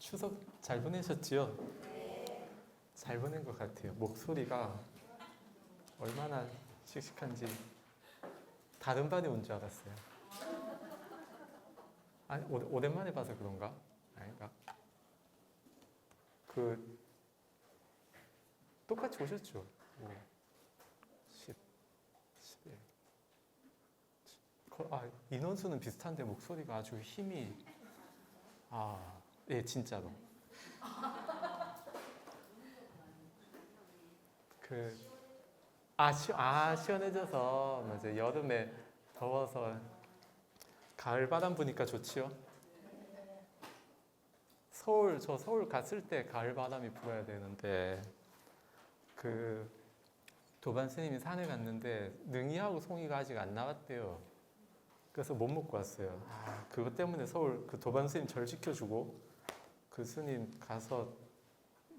추석 잘 보내셨지요? 잘 보낸 것 같아요. 목소리가 얼마나 씩씩한지 다른 반에 온 줄 알았어요. 아니, 오랜만에 봐서 그런가? 아닌가? 그 똑같이 오셨죠? 5, 10, 11. 인원수는 비슷한데 목소리가 아주 힘이 예, 진짜로. 시원해져서 맞아. 여름에 더워서 가을 바람 부니까 좋지요. 저 서울 갔을 때 가을 바람이 불어야 되는데 그 도반 스님이 산에 갔는데 능이하고 송이가 아직 안 나왔대요. 그래서 못 먹고 왔어요. 그것 때문에 서울 그 도반 스님 절 지켜주고 그 스님 가서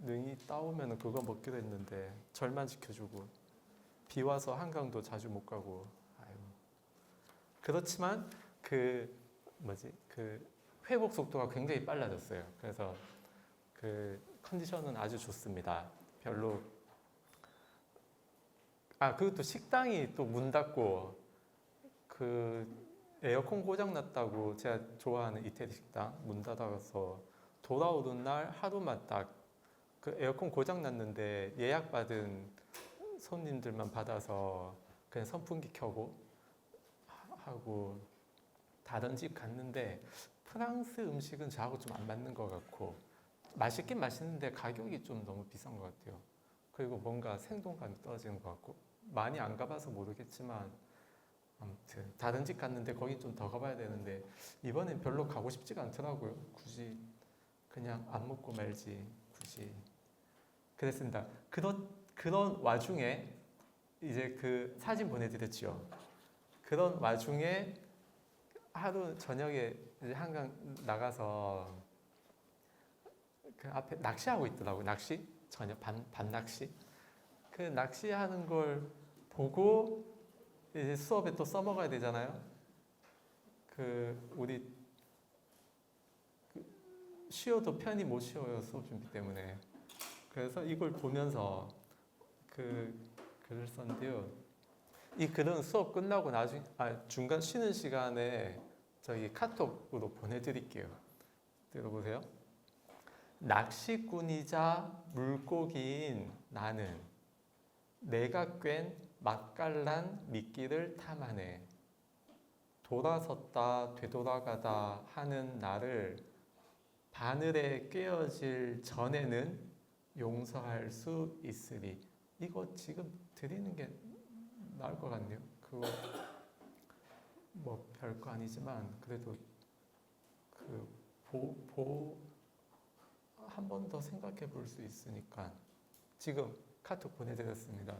능이 따오면 그거 먹기로 했는데 절만 지켜주고 비 와서 한강도 자주 못 가고 그렇지만 그 회복 속도가 굉장히 빨라졌어요. 그래서 그 컨디션은 아주 좋습니다. 별로 그것도 식당이 또 문 닫고 그 에어컨 고장 났다고 제가 좋아하는 이태리 식당 문 닫아서 돌아오는 날 하루만 딱 그 에어컨 고장 났는데 예약 받은 손님들만 받아서 그냥 선풍기 켜고 하고 다른 집 갔는데 프랑스 음식은 저하고 좀 안 맞는 것 같고 맛있긴 맛있는데 가격이 좀 너무 비싼 것 같아요. 그리고 뭔가 생동감이 떨어지는 것 같고 많이 안 가봐서 모르겠지만 아무튼 다른 집 갔는데 거긴 좀 더 가봐야 되는데 이번엔 별로 가고 싶지가 않더라고요. 굳이 그냥 안 먹고 말지 굳이 그랬습니다. 그런 와중에 이제 그 사진 보내드렸죠. 그런 와중에 하루 저녁에 이제 한강 나가서 그 앞에 낚시하고 있더라고요. 낚시 저녁 밤 낚시. 그 낚시하는 걸 보고 이제 수업에 또 써먹어야 되잖아요. 우리 쉬어도 편히 못 쉬어요. 수업 준비 때문에. 그래서 이걸 보면서 글을 썼는데요. 이 글은 수업 끝나고 중간 쉬는 시간에 저희 카톡으로 보내드릴게요. 들어보세요. 낚시꾼이자 물고기인 나는 내가 꿰ν 맛깔난 미끼를 탐하네. 돌아섰다 되돌아가다 하는 나를 바늘에 꿰어질 전에는 용서할 수 있으리. 이거 지금 드리는 게 나을 것 같네요. 그거 뭐 별거 아니지만 그래도 한 번 더 생각해 볼 수 있으니까 지금 카톡 보내드렸습니다.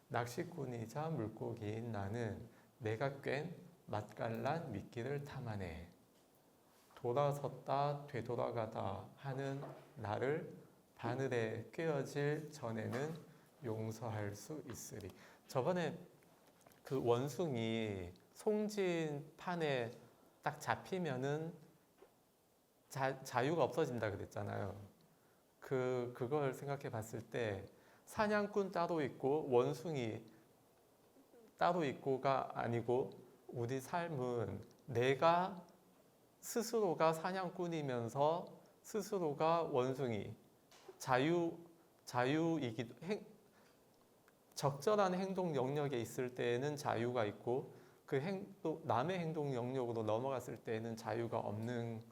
낚시꾼이자 물고기인 나는 내가 꿰ν 맛깔난 미끼를 탐하네. 돌아섰다 되돌아가다 하는 나를 바늘에 꿰어질 전에는 용서할 수 있으리. 저번에 그 원숭이 송진판에 딱 잡히면은 자유가 없어진다 그랬잖아요. 그걸 생각해 봤을 때 사냥꾼 따로 있고 원숭이 따로 있고가 아니고 우리 삶은 내가 스스로가 사냥꾼이면서 스스로가 원숭이 자유이기도 적절한 행동 영역에 있을 때에는 자유가 있고 또 남의 행동 영역으로 넘어갔을 때에는 자유가 없는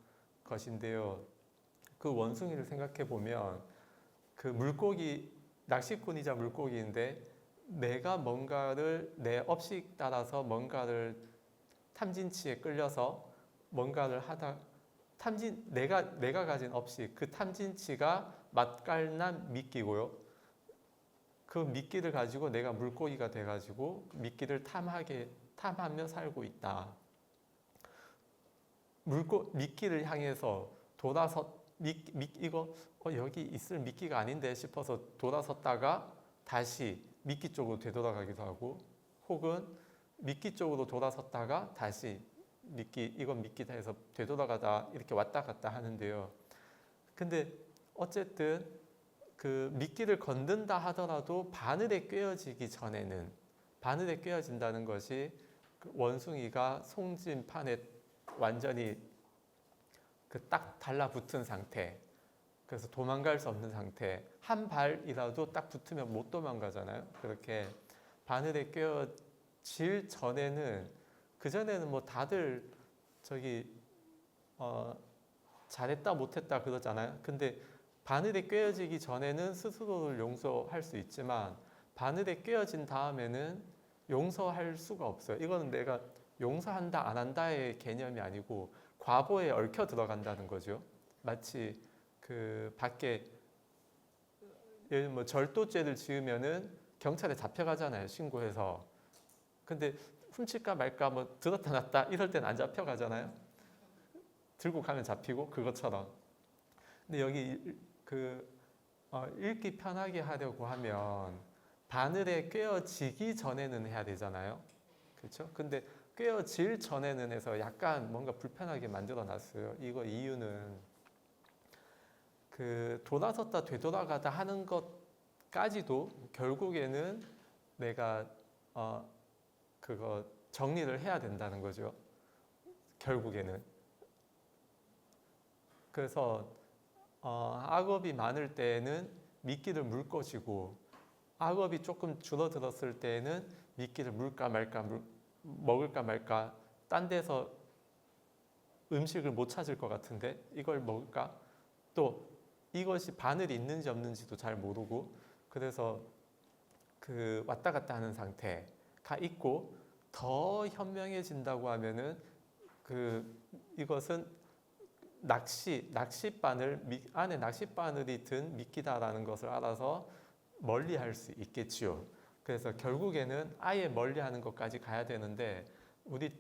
것인데요. 그 원숭이를 생각해 보면 그 낚시꾼이자 물고기인데 내가 뭔가를 내 업식 따라서 뭔가를 탐진치에 끌려서 뭔가를 하다 내가 가진 업식 그 탐진치가 맛깔난 미끼고요. 그 미끼를 가지고 내가 물고기가 돼가지고 미끼를 탐하며 살고 있다. 미끼를 향해서 이거 여기 있을 미끼가 아닌데 싶어서 돌아섰다가 다시 미끼 쪽으로 되돌아가기도 하고 혹은 미끼 쪽으로 돌아섰다가 다시 이건 미끼다 해서 되돌아가다 이렇게 왔다 갔다 하는데요. 근데 어쨌든 그 미끼를 건든다 하더라도 바늘에 꿰어지기 전에는 바늘에 꿰어진다는 것이 그 원숭이가 송진판에 완전히 그 딱 달라붙은 상태. 그래서 도망갈 수 없는 상태. 한 발이라도 딱 붙으면 못 도망가잖아요. 그렇게 바늘에 꿰어질 전에는 그 전에는 뭐 다들 저기 잘했다 못했다 그러잖아요. 근데 바늘에 꿰어지기 전에는 스스로를 용서할 수 있지만 바늘에 꿰어진 다음에는 용서할 수가 없어요. 이거는 내가 용서한다 안 한다의 개념이 아니고 과보에 얽혀 들어간다는 거죠. 마치 그 밖에 예를 뭐 절도죄를 지으면은 경찰에 잡혀가잖아요. 신고해서. 근데 훔칠까 말까 뭐 들었다 놨다 이럴 땐 안 잡혀가잖아요. 들고 가면 잡히고 그것처럼. 근데 여기 그 읽기 편하게 하려고 하면 바늘에 꿰어지기 전에는 해야 되잖아요. 그렇죠? 근데 꿰어질 전에는 해서 약간 뭔가 불편하게 만들어 놨어요. 이거 이유는 그 돌아섰다 되돌아가다 하는 것까지도 결국에는 내가 그거 정리를 해야 된다는 거죠. 결국에는. 그래서 악업이 많을 때에는 미끼를 물 것이고 악업이 조금 줄어들었을 때에는 미끼를 물까 말까 먹을까 말까 딴 데서 음식을 못 찾을 것 같은데 이걸 먹을까? 또 이것이 바늘이 있는지 없는지도 잘 모르고 그래서 그 왔다 갔다 하는 상태가 있고 더 현명해진다고 하면은 그 이것은 낚싯바늘 안에 낚싯바늘이 든 미끼다라는 것을 알아서 멀리할 수 있겠지요. 그래서 결국에는 아예 멀리하는 것까지 가야 되는데 우리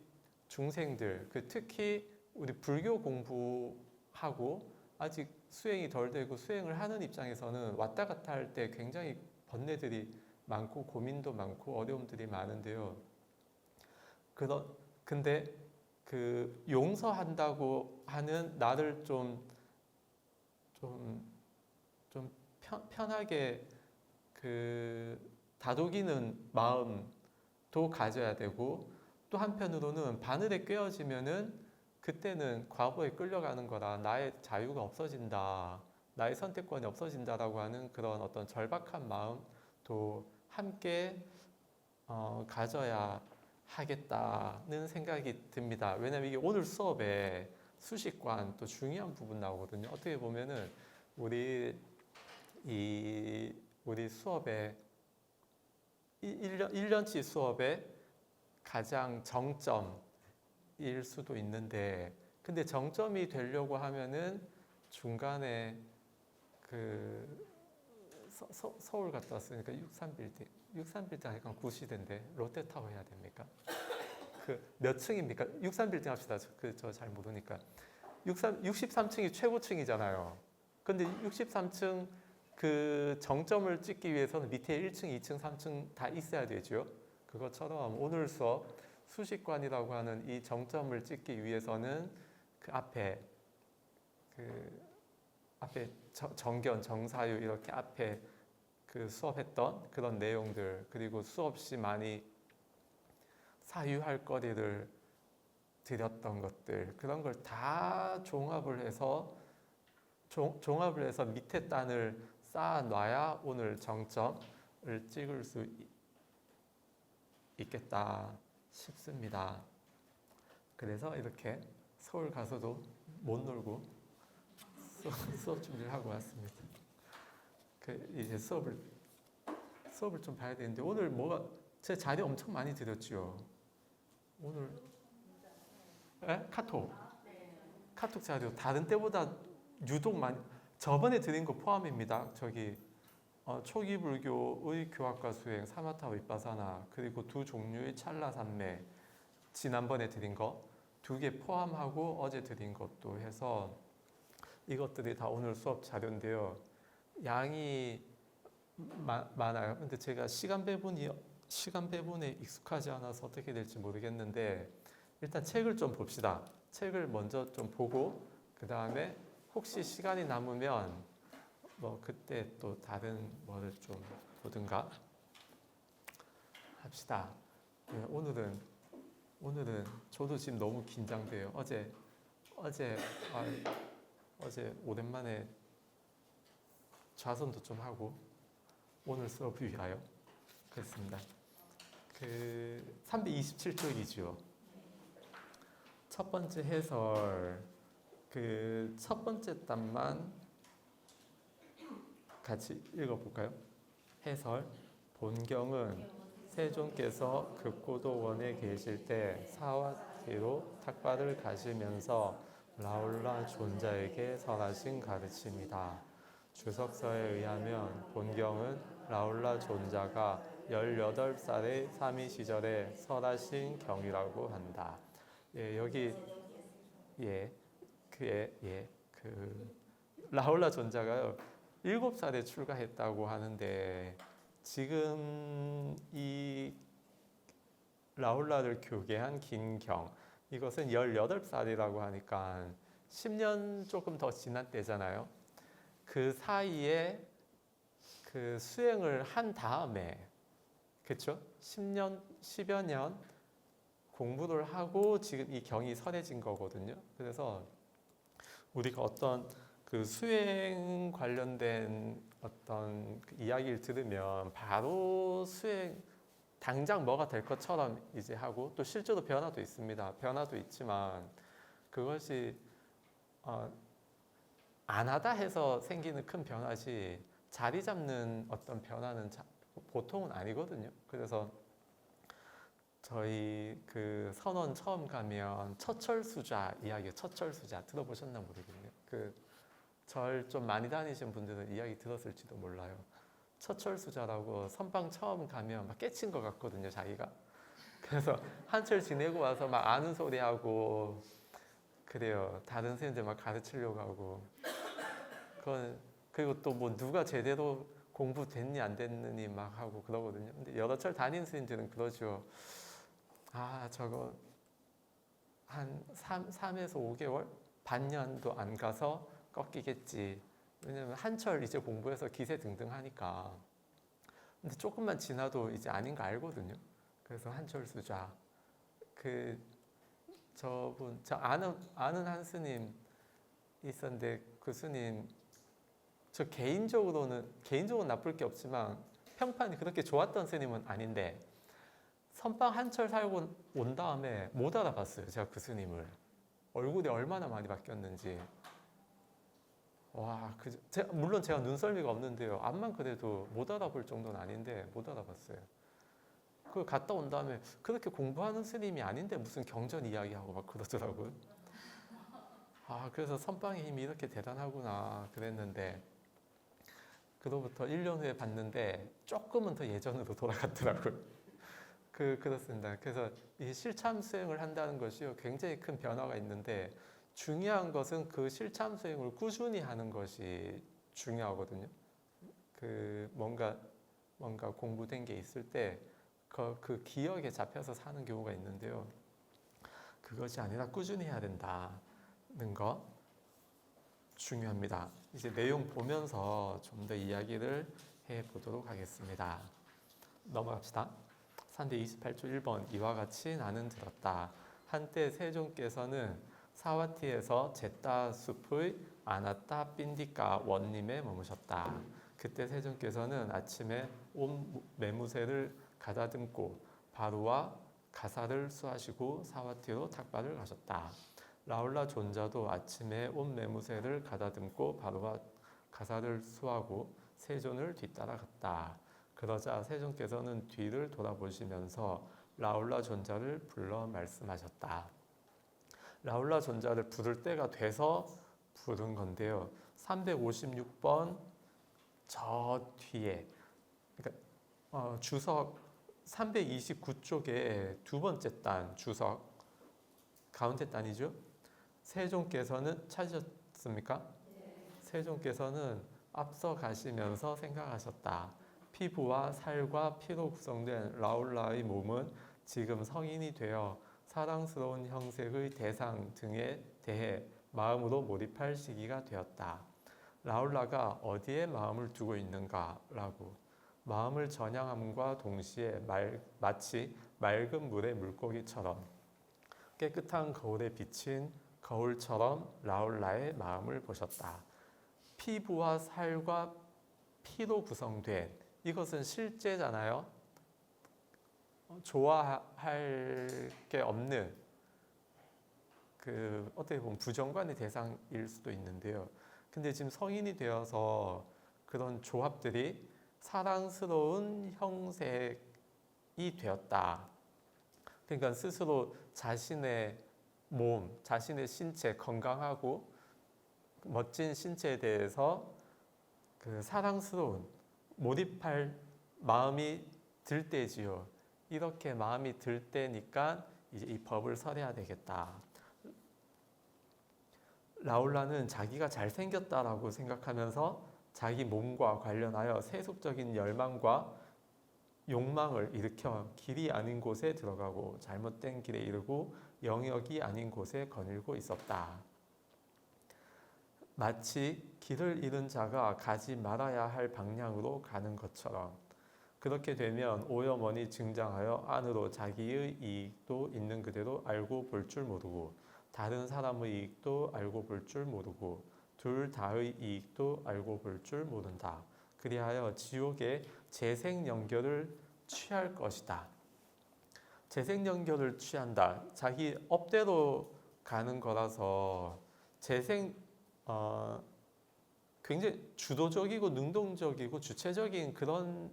중생들 특히 우리 불교 공부하고 아직 수행이 덜 되고 수행을 하는 입장에서는 왔다 갔다 할 때 굉장히 번뇌들이 많고 고민도 많고 어려움들이 많은데요. 근데 그 용서한다고 하는 나를 좀 편하게 그 다독이는 마음도 가져야 되고 또 한편으로는 바늘에 꿰어지면은 그때는 과거에 끌려가는 거라 나의 자유가 없어진다, 나의 선택권이 없어진다라고 하는 그런 어떤 절박한 마음도 함께 가져야 하겠다는 생각이 듭니다. 왜냐하면 이게 오늘 수업에 수식관 또 중요한 부분 나오거든요. 어떻게 보면은 우리 수업에 1년치 수업에 가장 정점일 수도 있는데 근데 정점이 되려고 하면은 중간에 그 서울 갔다 왔으니까 63빌딩 약간 구시대인데 롯데타워 해야 됩니까? 그 몇 층입니까? 63빌딩 합시다. 저 잘 모르니까. 63층이 최고층이잖아요. 근데 63층 그 정점을 찍기 위해서는 밑에 1층, 2층, 3층 다 있어야 되죠. 그것처럼 오늘 수업 수식관이라고 하는 이 정점을 찍기 위해서는 그 앞에 정견, 정사유 이렇게 앞에 그 수업했던 그런 내용들 그리고 수없이 많이 사유할 거리를 드렸던 것들 그런 걸 다 종합을 해서 밑에 단을 쌓아놔야 오늘 정점을 찍을 수 있겠다 싶습니다. 그래서 이렇게 서울 가서도 못 놀고 수업 준비를 하고 왔습니다. 이제 수업을 좀 봐야 되는데 오늘 제 자리 엄청 많이 드렸죠. 오늘 카톡 자료 다른 때보다 유독 많이 저번에 드린 거 포함입니다. 초기 불교의 교학과 수행 사마타 윗바사나 그리고 두 종류의 찰나 산매 지난번에 드린 거 2개 포함하고 어제 드린 것도 해서 이것들이 다 오늘 수업 자료인데요. 양이 많아요. 근데 제가 시간 배분에 익숙하지 않아서 어떻게 될지 모르겠는데 일단 책을 좀 봅시다. 책을 먼저 좀 보고 그 다음에 혹시 시간이 남으면 뭐 그때 또 다른 뭐를 좀 보든가 합시다. 네, 오늘은 저도 지금 너무 긴장돼요. 어제 아, 어제 오랜만에 좌선도 좀 하고 오늘 수업을 위하여 그랬습니다. 그 327쪽이죠. 첫 번째 해설 그 첫 번째 단만 같이 읽어볼까요? 해설 본경은 세존께서 급고도원에 계실 때 사와티로 탁발을 가시면서 라울라 존자에게 설하신 가르침이다. 주석서에 의하면 본경은 라울라 존자가 18살의 사미 시절에 설하신 경이라고 한다. 예, 여기 그 라울라 존자가요 7살에 출가했다고 하는데 지금 이 라울라를 교계한 긴경 이것은 18살이라고 하니까 10년 조금 더 지난 때잖아요. 그 사이에 그 수행을 한 다음에 그렇죠? 10여 년 공부를 하고 지금 이 경이 설해진 거거든요. 그래서 우리가 어떤 그 수행 관련된 어떤 그 이야기를 들으면 바로 수행 당장 뭐가 될 것처럼 이제 하고 또 실제로 변화도 있습니다. 변화도 있지만 그것이 안 하다 해서 생기는 큰 변화지 자리 잡는 어떤 변화는 보통은 아니거든요. 그래서 저희 그 선원 처음 가면 처철수자 이야기, 처철수자 들어보셨나 모르겠네요. 그 절 좀 많이 다니신 분들은 이야기 들었을지도 몰라요. 처철수자라고 선방 처음 가면 막 깨친 것 같거든요, 자기가. 그래서 한철 지내고 와서 막 아는 소리 하고 그래요. 다른 선생님들 막 가르치려고 하고. 그리고 또 뭐 누가 제대로 공부됐니 안 됐느니 막 하고 그러거든요. 근데 여러 철 다니는 선생님들은 그러죠. 아, 저거 한 3에서 5개월? 반년도 안 가서 꺾이겠지. 왜냐면 한철 이제 공부해서 기세 등등 하니까. 근데 조금만 지나도 이제 아닌 거 알거든요. 그래서 한철 수자. 그 저분 저 아는 한 스님 있었는데 그 스님 저 개인적으로는 나쁠 게 없지만 평판이 그렇게 좋았던 스님은 아닌데 선방 한철 살고 온 다음에 못 알아봤어요. 제가 그 스님을 얼굴이 얼마나 많이 바뀌었는지. 와, 물론 제가 눈썰미가 없는데요. 앞만 그래도 못 알아볼 정도는 아닌데 못 알아봤어요. 그 갔다 온 다음에 그렇게 공부하는 스님이 아닌데 무슨 경전 이야기하고 막 그러더라고요. 아, 그래서 선방의 힘이 이렇게 대단하구나 그랬는데 그로부터 1년 후에 봤는데 조금은 더 예전으로 돌아갔더라고요. 그렇습니다. 그래서 이 실참 수행을 한다는 것이 굉장히 큰 변화가 있는데 중요한 것은 그 실참 수행을 꾸준히 하는 것이 중요하거든요. 그 뭔가 공부된 게 있을 때 그 기억에 잡혀서 사는 경우가 있는데요. 그것이 아니라 꾸준히 해야 된다는 거 중요합니다. 이제 내용 보면서 좀 더 이야기를 해보도록 하겠습니다. 넘어갑시다. 산대 28조 1번 이와 같이 나는 들었다. 한때 세종께서는 사와티에서 제따 숲의 아나따 빈디까 원림에 머무셨다. 그때 세종께서는 아침에 온 매무새를 가다듬고 바루와 가사를 수하시고 사와티로 탁발을 가셨다. 라울라 존자도 아침에 온 매무새를 가다듬고 바루와 가사를 수하고 세존을 뒤따라갔다. 그러자 세종께서는 뒤를 돌아보시면서 라울라 존자를 불러 말씀하셨다. 라울라 존자를 부를 때가 돼서 부른 건데요. 356번 저 뒤에 그러니까 주석 329쪽에 두 번째 단 주석 가운데 단이죠. 세종께서는 찾으셨습니까? 세종께서는 앞서 가시면서 생각하셨다. 피부와 살과 피로 구성된 라울라의 몸은 지금 성인이 되어 사랑스러운 형색의 대상 등에 대해 마음으로 몰입할 시기가 되었다. 라울라가 어디에 마음을 두고 있는가라고. 마음을 전향함과 동시에 마치 맑은 물의 물고기처럼 깨끗한 거울에 비친 거울처럼 라울라의 마음을 보셨다. 피부와 살과 피로 구성된, 이것은 실제잖아요. 좋아할 게 없는, 어떻게 보면 부정관의 대상일 수도 있는데요. 근데 지금 성인이 되어서 그런 조합들이 사랑스러운 형색이 되었다. 그러니까 스스로 자신의 몸, 자신의 신체, 건강하고 멋진 신체에 대해서 사랑스러운, 몰입할 마음이 들 때지요. 이렇게 마음이 들 때니까 이제 이 법을 설해야 되겠다. 라울라는 자기가 잘생겼다라고 생각하면서 자기 몸과 관련하여 세속적인 열망과 욕망을 일으켜 길이 아닌 곳에 들어가고 잘못된 길에 이르고 영역이 아닌 곳에 거닐고 있었다. 마치 길을 잃은 자가 가지 말아야 할 방향으로 가는 것처럼. 그렇게 되면 오염원이 증장하여 안으로 자기의 이익도 있는 그대로 알고 볼 줄 모르고 다른 사람의 이익도 알고 볼 줄 모르고 둘 다의 이익도 알고 볼 줄 모른다. 그리하여 지옥의 재생연결을 취할 것이다. 재생연결을 취한다. 자기 업대로 가는 거라서 굉장히 주도적이고 능동적이고 주체적인 그런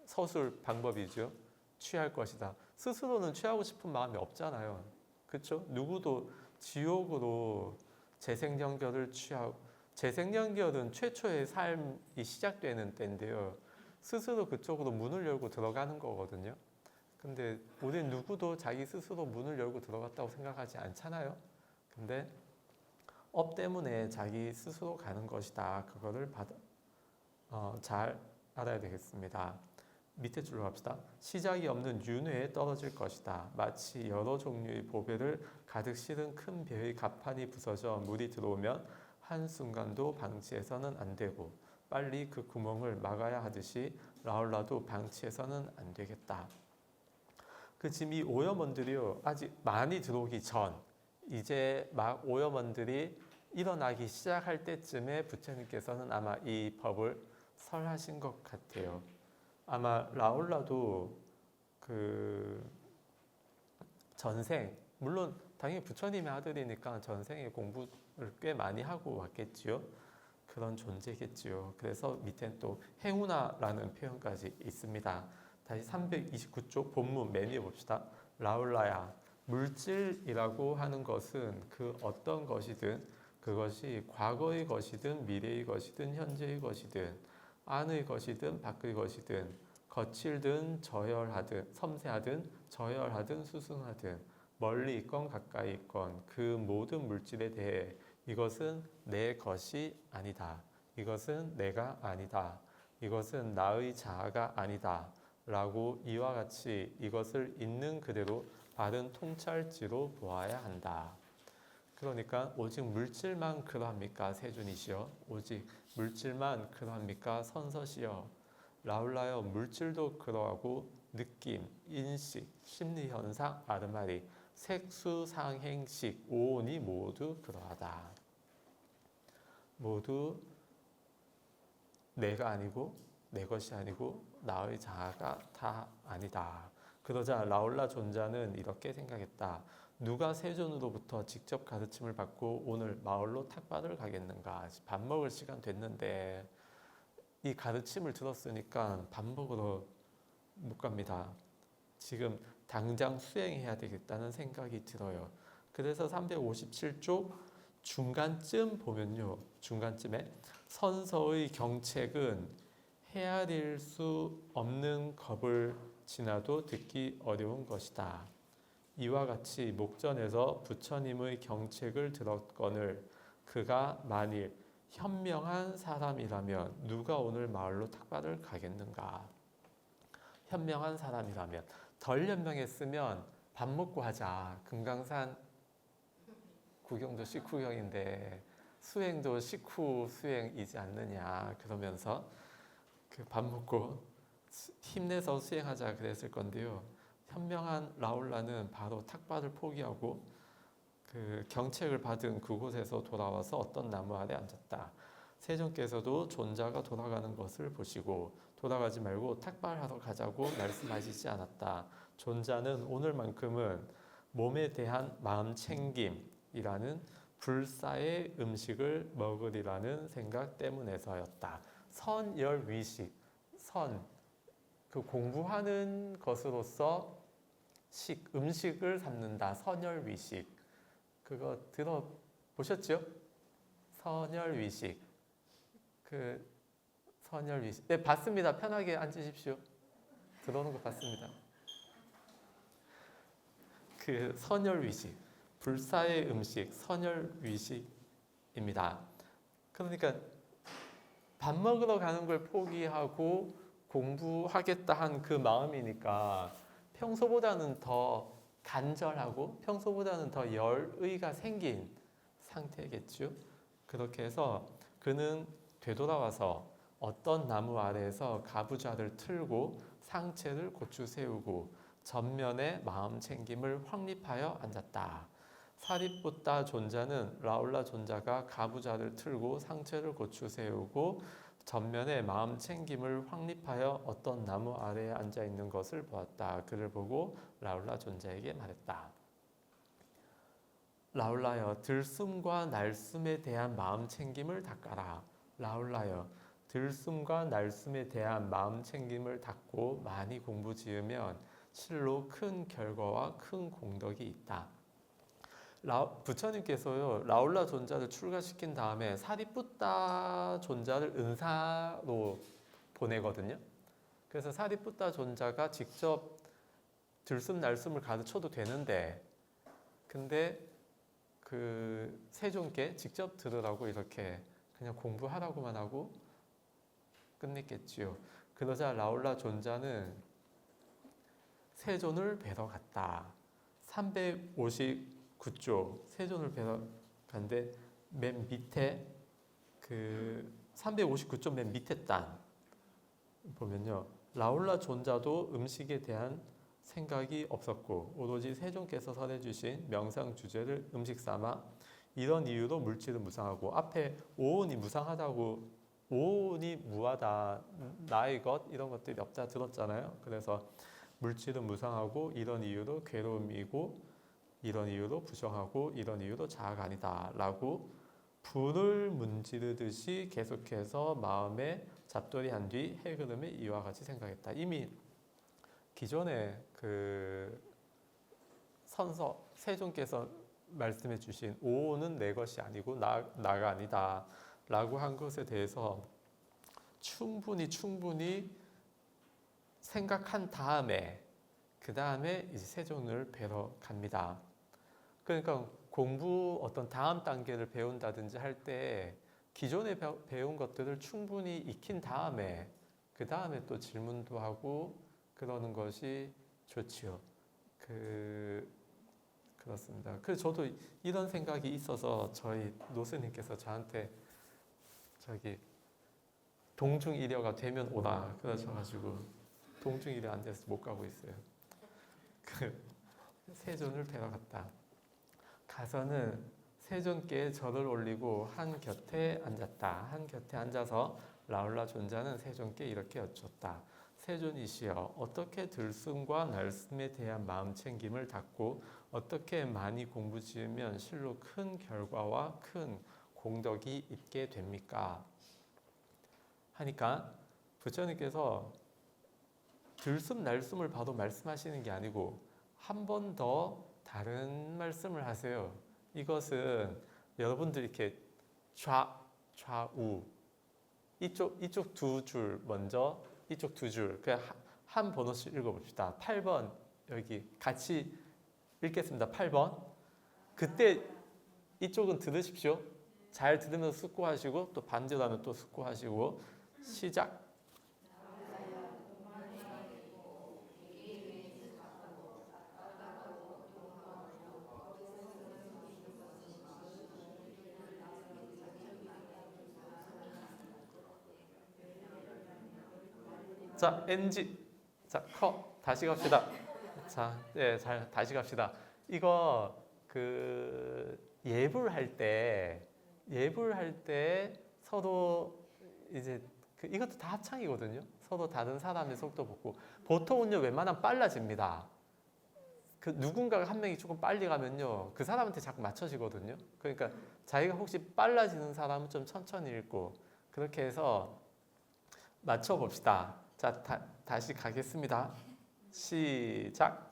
서술 방법이죠. 취할 것이다. 스스로는 취하고 싶은 마음이 없잖아요. 그렇죠? 누구도 지옥으로 재생연결을 취하고, 재생연결은 최초의 삶이 시작되는 때인데요. 스스로 그쪽으로 문을 열고 들어가는 거거든요. 근데 우리 누구도 자기 스스로 문을 열고 들어갔다고 생각하지 않잖아요. 근데 업 때문에 자기 스스로 가는 것이다. 그거를 잘 알아야 되겠습니다. 밑에 줄로 갑시다. 시작이 없는 윤회에 떨어질 것이다. 마치 여러 종류의 보배를 가득 실은 큰 배의 갑판이 부서져 물이 들어오면 한순간도 방치해서는 안 되고 빨리 그 구멍을 막아야 하듯이 라울라도 방치해서는 안 되겠다. 지금 이 오염원들이요, 아직 많이 들어오기 전, 이제 막 오염원들이 일어나기 시작할 때쯤에 부처님께서는 아마 이 법을 설하신 것 같아요. 아마 라울라도 전생, 물론 당연히 부처님의 아들이니까 전생에 공부를 꽤 많이 하고 왔겠지요. 그런 존재겠지요. 그래서 밑엔 또 행운아라는 표현까지 있습니다. 다시 329쪽 본문 맨 위에 봅시다. 라울라야, 물질이라고 하는 것은 그 어떤 것이든 그것이 과거의 것이든 미래의 것이든 현재의 것이든 안의 것이든 밖의 것이든 거칠든 저열하든 섬세하든 저열하든 수승하든 멀리 있건 가까이 있건 그 모든 물질에 대해 이것은 내 것이 아니다. 이것은 내가 아니다. 이것은 나의 자아가 아니다. 라고 이와 같이 이것을 있는 그대로 바른 통찰지로 보아야 한다. 그러니까 오직 물질만 그러합니까? 세준이시여. 오직 물질만 그러합니까? 선서시여. 라울라여, 물질도 그러하고 느낌, 인식, 심리현상, 아르마리, 색수상행식, 오온이 모두 그러하다. 모두 내가 아니고 내 것이 아니고 나의 자아가 다 아니다. 그러자 라울라 존자는 이렇게 생각했다. 누가 세존으로부터 직접 가르침을 받고 오늘 마을로 탁발을 가겠는가. 밥 먹을 시간 됐는데 이 가르침을 들었으니까 밥 먹으러 못 갑니다. 지금 당장 수행해야 되겠다는 생각이 들어요. 그래서 357쪽 중간쯤 보면요. 중간쯤에 선서의 경책은 헤아릴 수 없는 겁을 지나도 듣기 어려운 것이다. 이와 같이 목전에서 부처님의 경책을 들었거늘 그가 만일 현명한 사람이라면 누가 오늘 마을로 탁발을 가겠는가. 현명한 사람이라면, 덜 현명했으면 밥 먹고 하자. 금강산 구경도 식후경인데 수행도 식후 수행이지 않느냐 그러면서 그 밥 먹고 힘내서 수행하자 그랬을 건데요. 현명한 라울라는 바로 탁발을 포기하고 그 경책을 받은 그곳에서 돌아와서 어떤 나무 아래 앉았다. 세존께서도 존자가 돌아가는 것을 보시고 돌아가지 말고 탁발하러 가자고 말씀하시지 않았다. 존자는 오늘만큼은 몸에 대한 마음 챙김이라는 불사의 음식을 먹으리라는 생각 때문에서였다. 선열위식, 그 공부하는 것으로서 음식을 삼는다. 선열위식. 그거 들어보셨죠? 선열위식. 선열위식. 네, 봤습니다. 편하게 앉으십시오. 들어오는 거 봤습니다. 선열위식. 불사의 음식, 선열위식입니다. 그러니까 밥 먹으러 가는 걸 포기하고 공부하겠다 한 그 마음이니까 평소보다는 더 간절하고 평소보다는 더 열의가 생긴 상태겠죠. 그렇게 해서 그는 되돌아와서 어떤 나무 아래에서 가부좌를 틀고 상체를 고추 세우고 전면에 마음 챙김을 확립하여 앉았다. 사리뿌따 존자는 라울라 존자가 가부좌를 틀고 상체를 고추 세우고 전면에 마음 챙김을 확립하여 어떤 나무 아래에 앉아 있는 것을 보았다. 그를 보고 라울라 존자에게 말했다. 라울라여, 들숨과 날숨에 대한 마음 챙김을 닦아라. 라울라여, 들숨과 날숨에 대한 마음 챙김을 닦고 많이 공부 지으면 실로 큰 결과와 큰 공덕이 있다. 부처님께서요 라울라 존자를 출가시킨 다음에 사리뿌따 존자를 은사로 보내거든요. 그래서 사리뿌따 존자가 직접 들숨 날숨을 가르쳐도 되는데, 근데 그 세존께 직접 들으라고 이렇게 그냥 공부하라고만 하고 끝냈겠지요. 그러자 라울라 존자는 세존을 뵈러 갔다. 359쪽 세존을 뵈러 갔는데 맨 밑에 그 359쪽 맨 밑에 단 보면요. 라울라 존자도 음식에 대한 생각이 없었고 오로지 세존께서 설해주신 명상 주제를 음식 삼아 이런 이유로 물질은 무상하고, 앞에 오온이 무상하다고, 오온이 무하다, 나의 것 이런 것들이 없다 들었잖아요. 그래서 물질은 무상하고 이런 이유로 괴로움이고 이런 이유로 부정하고 이런 이유로 자아가 아니다 라고 불을 문지르듯이 계속해서 마음에 잡돌이 한 뒤 해그름에 이와 같이 생각했다. 이미 기존에 그 선서 세존께서 말씀해 주신 오온은 내 것이 아니고 나가 아니다 라고 한 것에 대해서 충분히 생각한 다음에 그 다음에 이제 세존을 뵈러 갑니다. 그러니까 공부 어떤 다음 단계를 배운다든지 할 때 기존에 배운 것들을 충분히 익힌 다음에 그 다음에 또 질문도 하고 그러는 것이 좋지요. 그렇습니다. 그래서 저도 이런 생각이 있어서 저희 노스님께서 저한테 저기 동중일여가 되면 오라 그러셔가지고 동중일여 안 돼서 못 가고 있어요. 세존을 뵈러 갔다. 가서는 세존께 절을 올리고 한 곁에 앉았다. 한 곁에 앉아서 라울라 존자는 세존께 이렇게 여쭙다. 세존이시여, 어떻게 들숨과 날숨에 대한 마음 챙김을 닦고 어떻게 많이 공부 지으면 실로 큰 결과와 큰 공덕이 있게 됩니까? 하니까 부처님께서 들숨 날숨을 바로 말씀하시는 게 아니고 한 번 더 다른 말씀을 하세요. 이것은 여러분들 이렇게 좌우 이쪽 두 줄 먼저 이쪽 두 줄 그냥 한 번호씩 읽어봅시다. 8번 여기 같이 읽겠습니다. 8번 그때 이쪽은 들으십시오. 잘 들으면서 숙고하시고 또 반대로 하면 또 숙고하시고 시작. 자, NG. 자, 컷. 다시 갑시다. 자, 네, 잘 다시 갑시다. 이거 그 예불할 때 서로 이제 이것도 다 합창이거든요. 서로 다른 사람의 속도 보고 보통은요 웬만하면 빨라집니다. 그 누군가가 한 명이 조금 빨리 가면요 그 사람한테 자꾸 맞춰지거든요. 그러니까 자기가 혹시 빨라지는 사람은 좀 천천히 읽고 그렇게 해서 맞춰 봅시다. 자, 다시 가겠습니다. 시작.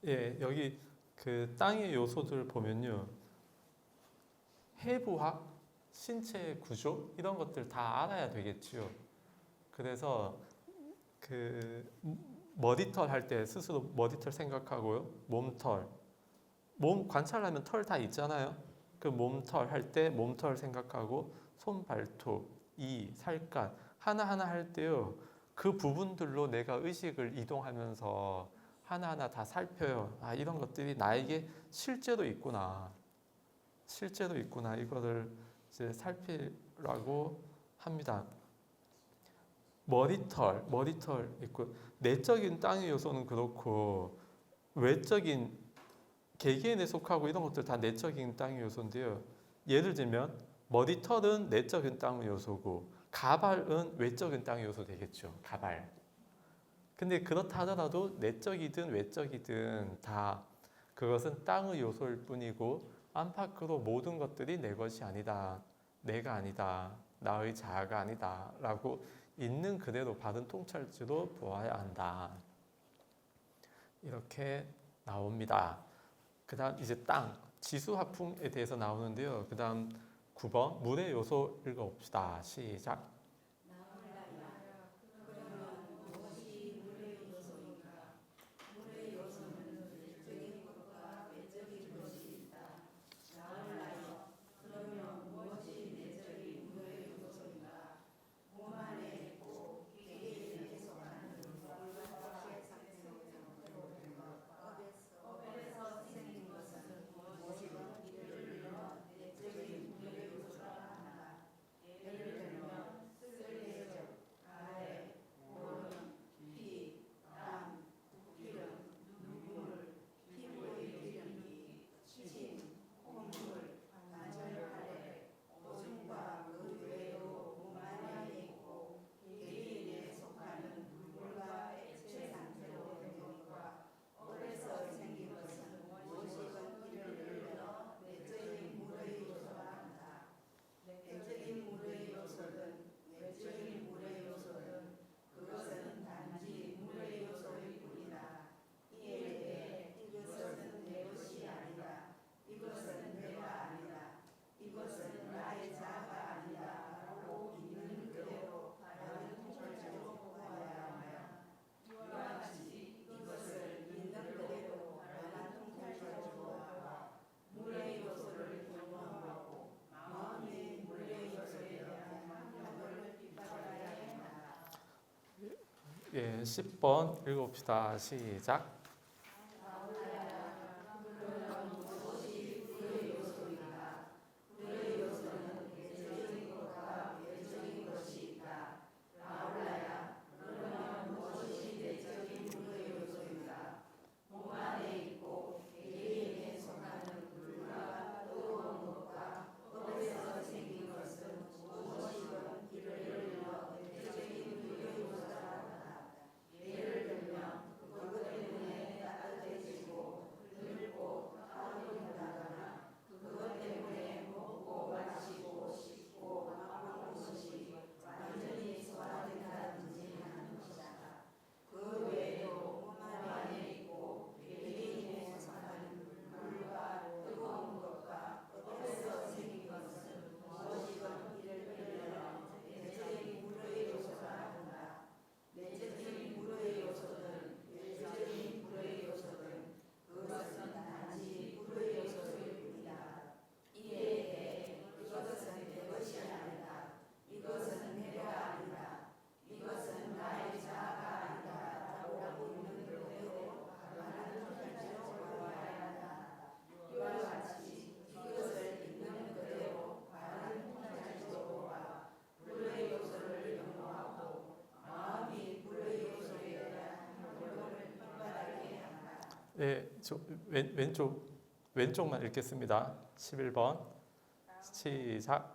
예, 여기 그 땅의 요소들 보면요. 해부학, 신체 구조 이런 것들 다 알아야 되겠지요. 그래서 그 머리털 할 때 스스로 머리털 생각하고요. 몸털. 몸 관찰하면 털 다 있잖아요. 그 몸털 할 때 몸털 생각하고 손, 발톱, 이, 살갗 하나하나 할 때요. 그 부분들로 내가 의식을 이동하면서 하나하나 다 살펴요. 아, 이런 것들이 나에게 실제로 있구나. 실제로 있구나. 이거를 이제 살피라고 합니다. 머리털 있고 내적인 땅의 요소는 그렇고 외적인 개개인에 속하고 이런 것들 다 내적인 땅의 요소인데요. 예를 들면 머리털은 내적인 땅의 요소고 가발은 외적인 땅의 요소 되겠죠. 가발. 근데 그렇다 하더라도 내적이든 외적이든 다 그것은 땅의 요소일 뿐이고 안팎으로 모든 것들이 내 것이 아니다. 내가 아니다. 나의 자아가 아니다. 라고 있는 그대로 바른 통찰지로 보아야 한다. 이렇게 나옵니다. 그 다음 이제 땅, 지수화풍에 대해서 나오는데요. 그 다음 9번 물의 요소 읽어봅시다. 시작. 예, 10번 읽어봅시다. 시작. 네, 왼쪽만 읽겠습니다. 11번 시작.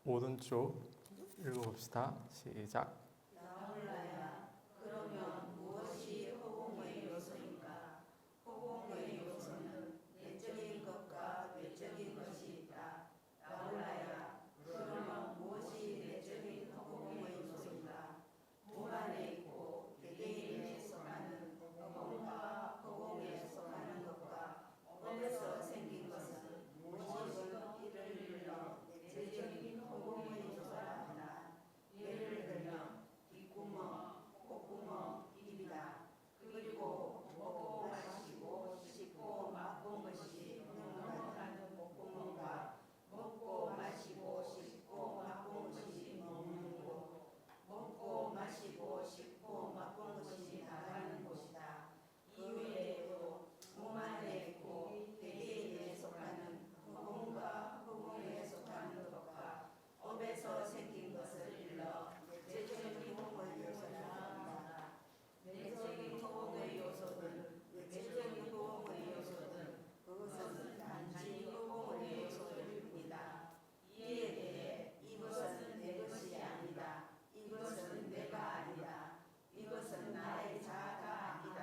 오른쪽 읽어봅시다. 시작. 나홀라야, 그러면 무엇이 허공의 요소인가? 허공의 요소는 내적인 것과 외적인 것이 있다. 나홀라야, 그러면 무엇이 내적인 허공의 요소인가? 몸 안에 있고 개개인에 속하는 허공과 허공에 속하는 것과 몸에서 생긴 것은 무엇이건 이를 일러 내적인 허공의 요소라 한다. 예를 들면 귓구멍, 콧구멍, 입이다. 그리고 먹고 마시고 씹고 맛본 것이 넘어가는 목구멍과 먹고 마시고 씹고 맛본 것이 먹는 곳, 먹고 마시고 씹고 맛본 것이 나가는 곳이다. 이외에도 몸 안에 있고 개개인에 속하는 허공과 허공에 속하는 것과 업에서 생긴 것을 일러 내적인 허공의 요소라 한다. 내적인 허공의 요소든 외적인 허공의 요소든 그것은 단지 허공의 요소일 뿐이다. 이에 대해 이것은 내 것이 아니다. 이것은 내가 아니다. 이것은 나의 자아가 아니다.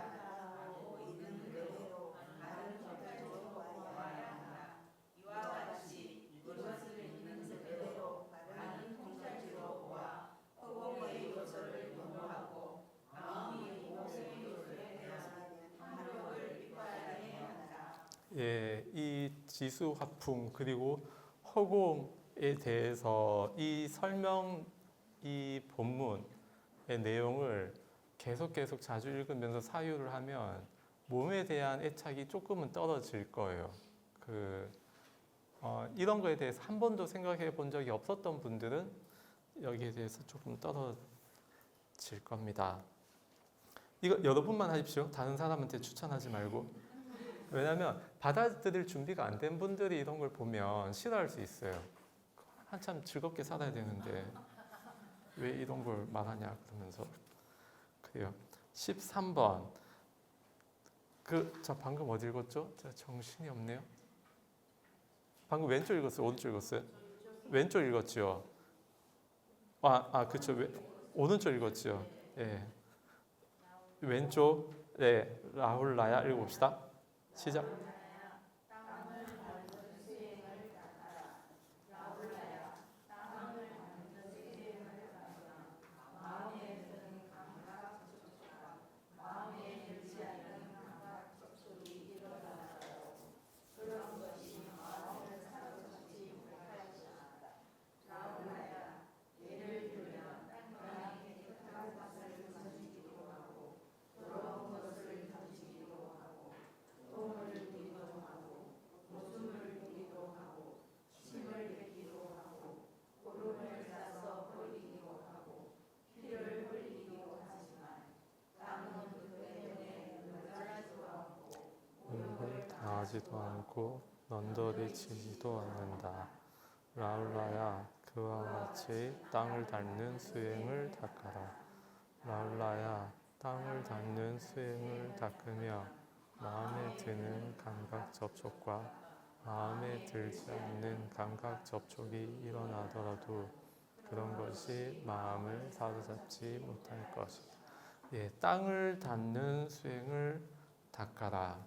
하고 있는 그대로 다른 형태로 보아야 한다. 이와 같이 이것을 있는 그대로 다른 통찰지로 보아 허공의 요소를 연구하고 마음이 허공의 요소에 대한 탐욕을 이끌어가게 한다. 예, 이 지수 화풍 그리고 허공에 대해서 이 설명, 이 본문 내용을 계속 자주 읽으면서 사유를 하면 몸에 대한 애착이 조금은 떨어질 거예요. 이런 거에 대해서 한 번도 생각해 본 적이 없었던 분들은 여기에 대해서 조금 떨어질 겁니다. 이거 여러분만 하십시오. 다른 사람한테 추천하지 말고. 왜냐하면 받아들일 준비가 안 된 분들이 이런 걸 보면 싫어할 수 있어요. 한참 즐겁게 살아야 되는데 왜 이런 걸 말하냐 그러면서. 그래요. 13번. 저 방금 어디 읽었죠? 제가 정신이 없네요. 방금 왼쪽 읽었어요? 오른쪽 읽었어요? 왼쪽 읽었죠. 그렇죠. 오른쪽 읽었죠. 예. 왼쪽. 네. 라훌라야 읽어봅시다. 시작. 당하지도 않고 넌더리 치지도 않는다. 라울라야 그와 같이 땅을 밟는 수행을 닦아라. 라울라야 땅을 닦는 수행을 닦으며 마음에 드는 감각 접촉과 마음에 들지 않는 감각 접촉이 일어나더라도 그런 것이 마음을 사로잡지 못할 것이다. 예, 땅을 닿는 수행을 닦아라.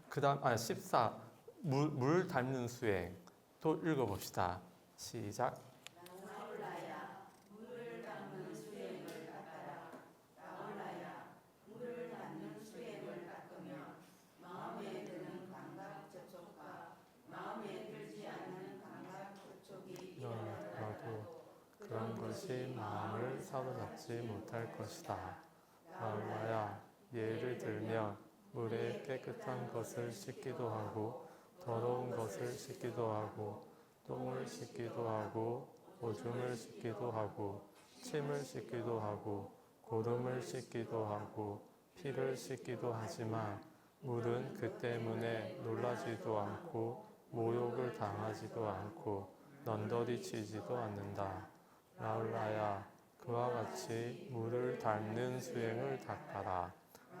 그다음 14 물 닮는 수행 또 읽어봅시다. 시작. 라울라야 물을 닦는 수행을 닦아라. 라울라야 물을 닦는 수행을 닦으며 마음에 드는 감각 접촉과 마음에 들지 않는 감각 접촉이 일어나더라도 그런 것이 마음을 사로잡지 못할 것이다. 라울라야 예를 들면 물에 깨끗한 것을 씻기도 하고 더러운 것을 씻기도 하고 똥을 씻기도 하고 오줌을 씻기도 하고 침을 씻기도 하고 고름을 씻기도 하고 피를 씻기도 하지만 물은 그 때문에 놀라지도 않고 모욕을 당하지도 않고 넌더리 치지도 않는다. 라울라야 그와 같이 물을 닮는 수행을 닦아라.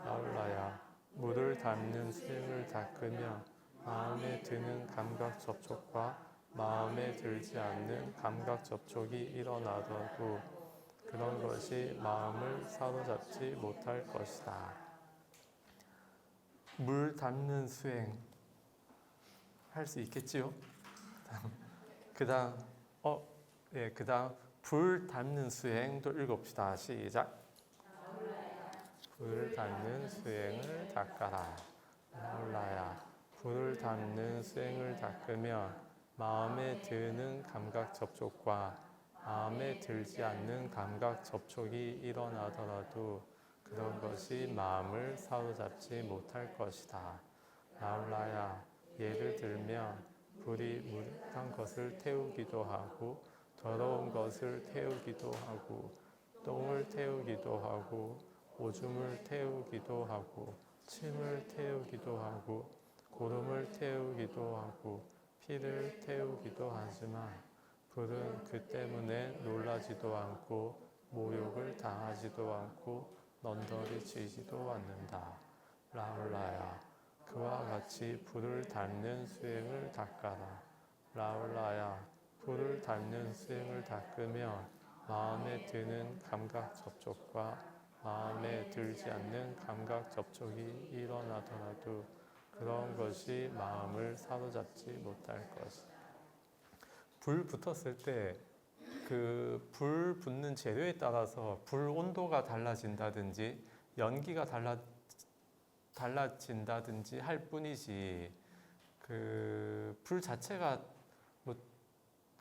라울라야 물을 닮는 수행을 닦으며 마음에 드는 감각 접촉과 마음에 들지 않는 감각 접촉이 일어나더라도 그런 것이 마음을 사로잡지 못할 것이다. 물 닮는 수행 할 수 있겠지요? 그다음 불 닮는 수행도 읽읍시다. 시작. 불을 닮는 수행을 닦아라. 라울라야 불을 닮는 수행을 닦으며 마음에 드는 감각 접촉과 마음에 들지 않는 감각 접촉이 일어나더라도 그런 것이 마음을 사로잡지 못할 것이다. 라울라야 예를 들면 불이 무릇한 것을 태우기도 하고 더러운 것을 태우기도 하고 똥을 태우기도 하고 오줌을 태우기도 하고 침을 태우기도 하고 고름을 태우기도 하고 피를 태우기도 하지만 불은 그 때문에 놀라지도 않고 모욕을 당하지도 않고 넌더리 치지도 않는다. 라울라야 그와 같이 불을 닮는 수행을 닦아라. 라울라야 불을 닮는 수행을 닦으며 마음에 드는 감각 접촉과 마음에 들지 않는 감각 접촉이 일어나더라도 그런 것이 마음을 사로잡지 못할 것이다. 불 붙었을 때 그 불 붙는 재료에 따라서 불 온도가 달라진다든지 연기가 달라진다든지 할 뿐이지 그 불 자체가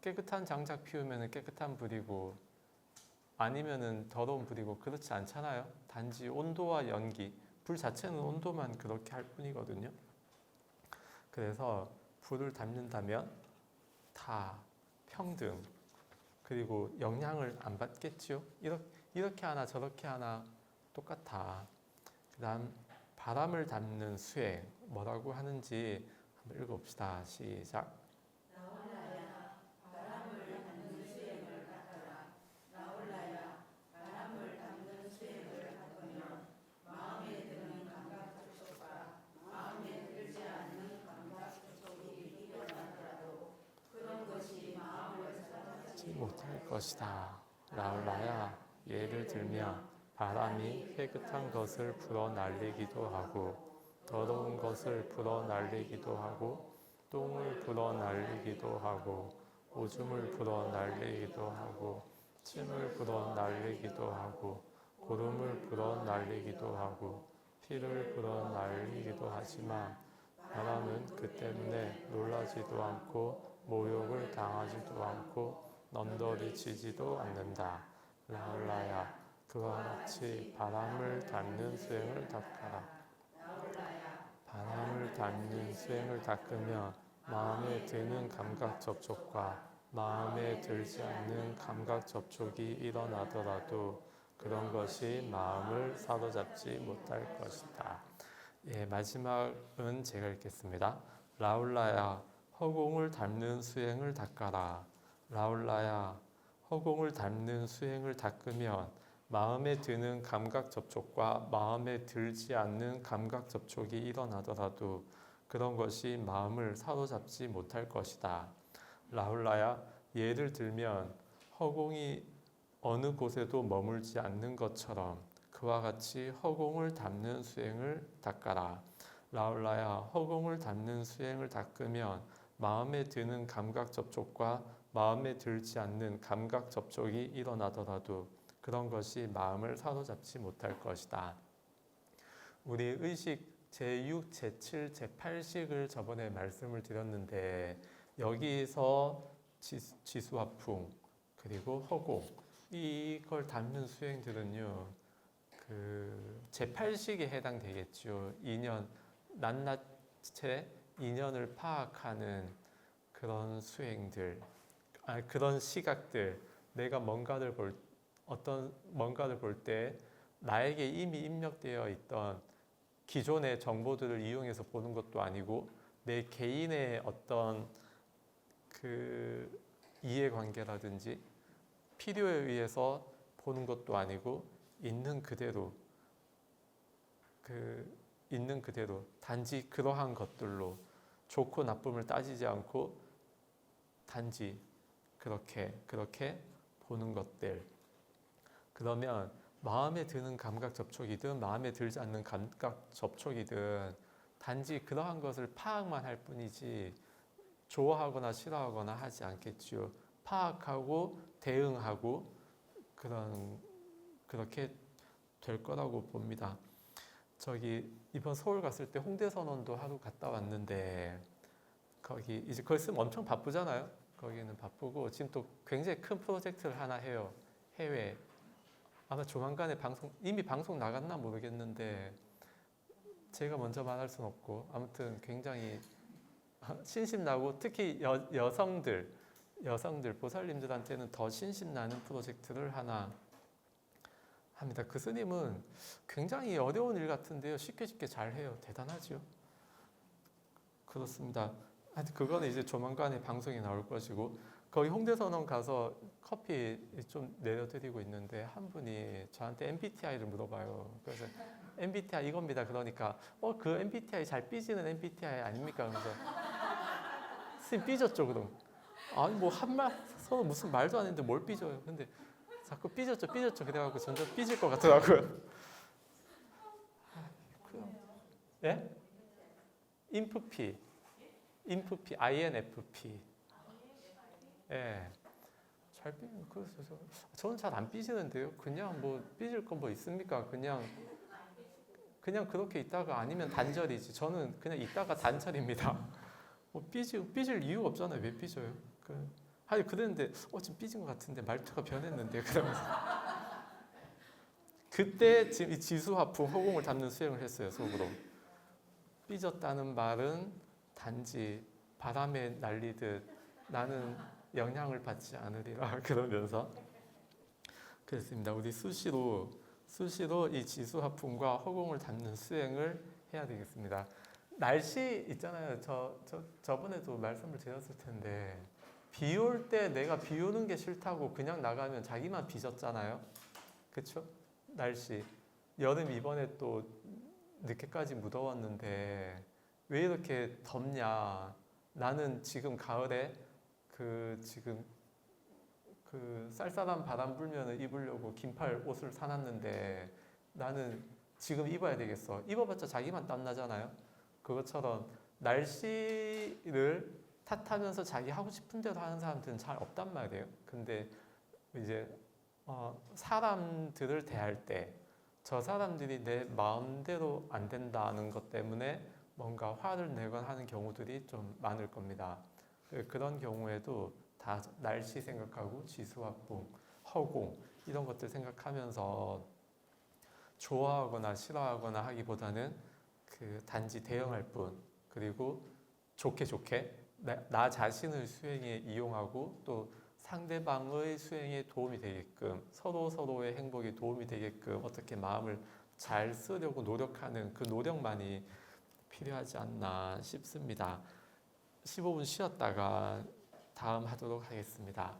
깨끗한 장작 피우면 깨끗한 불이고 아니면은 더러운 불이고 그렇지 않잖아요. 단지 온도와 연기, 불 자체는 온도만 그렇게 할 뿐이거든요. 그래서 불을 담는다면 다 평등, 그리고 영향을 안 받겠지요. 이렇게 하나 저렇게 하나 똑같아. 그다음 바람을 담는 수행 뭐라고 하는지 한번 읽어봅시다. 시작. 나올라야 바람을 담는 수행을 닦아라. 나올라야 바람을 담는 수행을 닦으면 마음에 드는 감각 접촉과 마음에 들지 않는 감각 접촉이 일어나더라도 그런 것이 마음을 사로잡지 못할 것이다. 라울라야, 예를 들면 바람이 깨끗한 것을 불어 날리기도 하고 더러운 것을 불어 날리기도 하고 똥을 불어 날리기도 하고 오줌을 불어 날리기도 하고 침을 불어 날리기도 하고 고름을 불어 날리기도 하고 피를 불어 날리기도 하지만 바람은 그 때문에 놀라지도 않고 모욕을 당하지도 않고 넌더리지지도 않는다. 라울라야, 그와 같이 바람을 닦는 수행을 닦아라. 바람을 닦는 수행을 닦으면 마음에 드는 감각 접촉과 마음에 들지 않는 감각 접촉이 일어나더라도 그런 것이 마음을 사로잡지 못할 것이다. 예, 마지막은 제가 읽겠습니다. 라울라야, 허공을 닮는 수행을 닦아라. 라울라야, 허공을 닮는 수행을 닦으면 마음에 드는 감각 접촉과 마음에 들지 않는 감각 접촉이 일어나더라도 그런 것이 마음을 사로잡지 못할 것이다. 라울라야, 예를 들면 허공이 어느 곳에도 머물지 않는 것처럼 그와 같이 허공을 닦는 수행을 닦아라. 라울라야, 허공을 닦는 수행을 닦으면 마음에 드는 감각 접촉과 마음에 들지 않는 감각 접촉이 일어나더라도 그런 것이 마음을 사로잡지 못할 것이다. 우리 의식 제6, 제7, 제8식을 저번에 말씀을 드렸는데 여기서 지수화풍 그리고 허공 이걸 담는 수행들은요 그 제8식에 해당되겠죠. 인연, 낱낱의 인연을 파악하는 그런 수행들, 그런 시각들, 내가 뭔가를 볼 때 나에게 이미 입력되어 있던 기존의 정보들을 이용해서 보는 것도 아니고 내 개인의 어떤 그 이해관계라든지 필요에 의해서 보는 것도 아니고 있는 그대로 단지 그러한 것들로 좋고 나쁨을 따지지 않고 단지 그렇게 보는 것들. 그러면 마음에 드는 감각 접촉이든 마음에 들지 않는 감각 접촉이든 단지 그러한 것을 파악만 할 뿐이지 좋아하거나 싫어하거나 하지 않겠지요. 파악하고 대응하고 그렇게 될 거라고 봅니다. 저기 이번 서울 갔을 때 홍대선원도 하루 갔다 왔는데 거기 이제 그걸 쓰면 엄청 바쁘잖아요. 거기는 바쁘고 지금 또 굉장히 큰 프로젝트를 하나 해요. 해외. 아마 조만간에 이미 방송 나갔나 모르겠는데 제가 먼저 말할 수는 없고 아무튼 굉장히 신심나고 특히 여성들 보살님들한테는 더 신심나는 프로젝트를 하나 합니다. 그 스님은 굉장히 어려운 일 같은데요. 쉽게 잘 해요. 대단하죠. 그렇습니다. 하여튼 그거는 이제 조만간에 방송에 나올 것이고 거기 홍대선원 가서 커피 좀 내려드리고 있는데 한 분이 저한테 MBTI를 물어봐요. 그래서 MBTI 이겁니다. 그러니까 그 MBTI 잘 삐지는 MBTI 아닙니까? 그래서 선생님 삐졌죠 그럼? 아니 뭐 서로 무슨 말도 안 했는데 뭘 삐져요? 근데 자꾸 삐졌죠 그래갖고 점점 삐질 것 같더라고요. 예? INFP, INFP. 예. 잘 그래서 저는 잘 안 삐지는데요. 그냥 뭐 삐질 건 뭐 있습니까? 그냥 그렇게 있다가 아니면 단절이지. 저는 그냥 있다가 단절입니다. 뭐 삐질 이유가 없잖아요. 왜 삐져요? 아니 그랬는데 지금 삐진 것 같은데 말투가 변했는데 그러면서 그때 지금 이 지수화풍 허공을 담는 수행을 했어요 속으로. 삐졌다는 말은 단지 바람에 날리듯 나는 영향을 받지 않으리라 그러면서 그랬습니다. 우리 수시로 이 지수화풍과 허공을 담는 수행을 해야 되겠습니다. 날씨 있잖아요. 저번에도 말씀을 드렸을 텐데 비 올 때 내가 비 오는 게 싫다고 그냥 나가면 자기만 빚었잖아요. 그렇죠? 날씨 여름 이번에 또 늦게까지 무더웠는데 왜 이렇게 덥냐? 나는 지금 가을에 지금 쌀쌀한 바람 불면 입으려고 긴팔 옷을 사놨는데 나는 지금 입어야 되겠어. 입어봤자 자기만 땀나잖아요. 그것처럼 날씨를 탓하면서 자기 하고 싶은 대로 하는 사람들은 잘 없단 말이에요. 근데 이제 사람들을 대할 때 저 사람들이 내 마음대로 안 된다는 것 때문에 뭔가 화를 내거나 하는 경우들이 좀 많을 겁니다. 그런 경우에도 다 날씨 생각하고 지수화풍, 허공 이런 것들 생각하면서 좋아하거나 싫어하거나 하기보다는 단지 대응할 뿐, 그리고 좋게 나 자신의 수행에 이용하고 또 상대방의 수행에 도움이 되게끔 서로의 행복에 도움이 되게끔 어떻게 마음을 잘 쓰려고 노력하는 그 노력만이 필요하지 않나 싶습니다. 15분 쉬었다가 다음 하도록 하겠습니다.